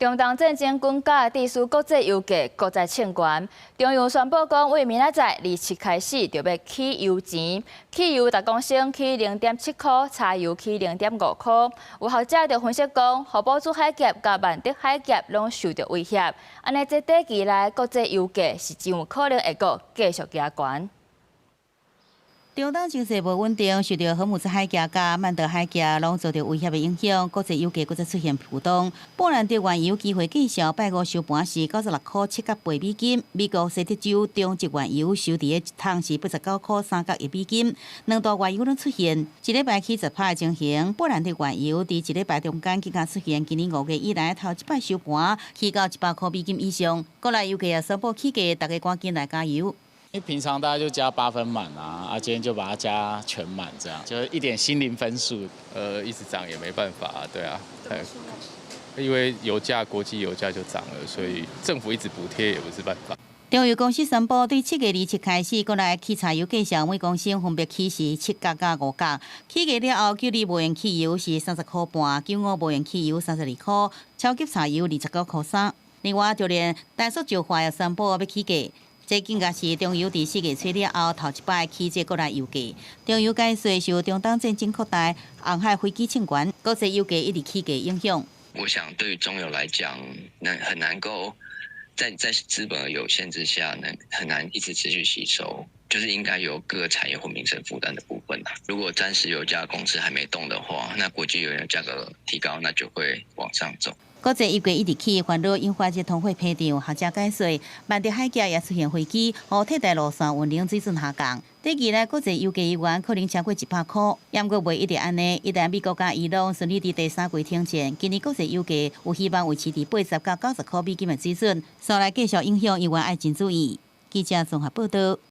中東戰爭軍甲地區國際油價各在稱懸，中油宣布講，為明仔載27開始就要起油錢，汽油10公升起0.7塊，柴油起0.5塊。有學者就分析講，荷寶珠海峽甲萬德海峽攏受到威脅，安尼這短期內國際油價是真有可能會閣繼續加懸。中東情勢無穩定，受到荷姆茲海峽甲曼德海峽攏受到威脅的影響，國際油價閣再出現浮動。布蘭特原油期貨計價拜五收盤是96塊7角8美金，美國西德州中級原油收佇個一桶是89塊3角1美金。兩大原油攏出現一禮拜起10%的情形，布蘭特原油佇一禮拜中間更加出現今年5月以來頭一擺收盤起到100塊美金以上。國內油價也宣布起價，大家趕緊來加油。因為平常大家就加8分滿啊，今天就把它加全滿，這樣就是一點心靈分數。一直漲也沒辦法啊，對啊，因為油價國際油價就漲了，所以政府一直補貼也不是辦法。中油公司宣布，對7月27開始，國內汽柴油計價每公升分別起是7角甲5角，起價了後，92無鉛汽油是30塊半，95無鉛汽油32塊，超級柴油29塊3。另外，就連大叔石化也宣布要起價。這更加是中油佇4月初了後頭一擺起這國內油價。中油解說受中東戰爭擴大、紅海飛機稱懸、國際油價一直起價影響。我想對於中油來講，很難夠在資本的有限之下，很難一直持續吸收，就是應該由各個產業或民生負擔的部分。如果暫時油價公司還沒動的話，那國際油價價格提高，那就會往上走。國際油價一直起，煩惱引發這通貨膨脹。學者解說，萬德海峽也出現飛機，和替代路線運能水準下降。短期內國際油價一元可能超過100塊，不過袂一直安尼。一旦美國甲伊朗順利佇第3季停戰，今年國際油價有希望維持佇80到90塊美金的水準。所來繼續影響，油價愛真注意。記者綜合報道。